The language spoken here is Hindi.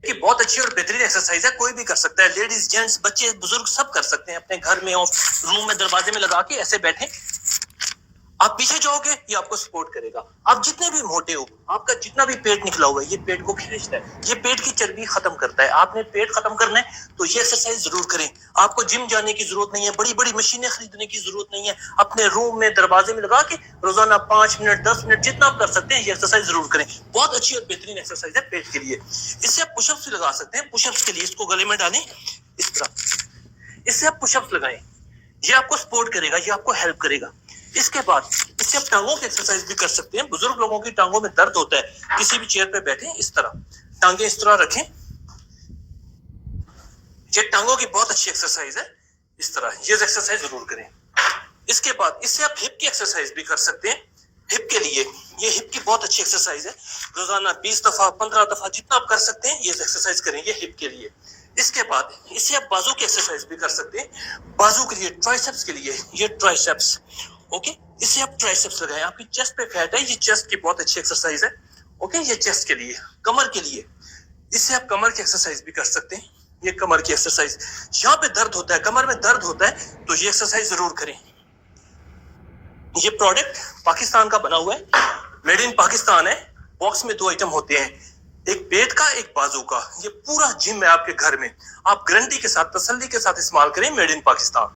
कि बहुत अच्छी और बेहतरीन एक्सरसाइज है, कोई भी कर सकता है, लेडीज जेंट्स बच्चे बुजुर्ग सब कर सकते हैं। अपने घर में हो, रूम में दरवाजे में लगा के ऐसे बैठे, आप पीछे जाओगे ये आपको सपोर्ट करेगा। आप जितने भी मोटे हो, आपका जितना भी पेट निकला हुआ है ये पेट को खींचता है, ये पेट की चर्बी खत्म करता है। आपने पेट खत्म करना है तो ये एक्सरसाइज जरूर करें। आपको जिम जाने की जरूरत नहीं है, बड़ी बड़ी मशीनें खरीदने की जरूरत नहीं है। अपने रूम में दरवाजे में लगा के रोजाना 5 मिनट 10 मिनट जितना आप कर सकते हैं ये एक्सरसाइज जरूर करें। बहुत अच्छी और बेहतरीन एक्सरसाइज है पेट के लिए। इससे आप पुशअप्स भी लगा सकते हैं। पुशअप्स के लिए इसको गले में डालें इस तरह, इससे आप पुशअप्स लगाएं, ये आपको सपोर्ट करेगा, ये आपको हेल्प करेगा। इसके बाद इससे आप टांगों की एक्सरसाइज भी कर सकते हैं। बुजुर्ग लोगों की टांगों में दर्द होता है, किसी भी चेयर पे बैठे इस तरह टांगे इस तरह रखें, ये टांगों की बहुत अच्छी एक्सरसाइज है। इस तरह ये एक्सरसाइज जरूर करें। इसके बाद इससे आप हिप की एक्सरसाइज भी कर सकते हैं। हिप के लिए ये हिप की बहुत अच्छी एक्सरसाइज है। रोजाना 20 दफा 15 दफा जितना आप कर सकते हैं ये एक्सरसाइज करें, ये हिप के लिए। इसके बाद इससे आप बाजू की एक्सरसाइज भी कर सकते हैं। बाजू के लिए ट्राइसेप्स के लिए ये ट्राइसेप्स, ओके, इससे आप ट्राइसेप्स लगाएं। आपकी चेस्ट पे फैट है, ये चेस्ट की बहुत अच्छी एक्सरसाइज है, ओके, ये चेस्ट के लिए। कमर के लिए इससे आप कमर की एक्सरसाइज भी कर सकते हैं, ये कमर की एक्सरसाइज। यहाँ पे दर्द होता है, कमर में दर्द होता है तो ये एक्सरसाइज जरूर करें। ये प्रोडक्ट पाकिस्तान का बना हुआ है, मेड इन पाकिस्तान है। बॉक्स में 2 आइटम होते हैं, एक पेट का एक बाजू का। ये पूरा जिम है आपके घर में, आप गारंटी के साथ तसल्ली के साथ इस्तेमाल करें, मेड इन पाकिस्तान।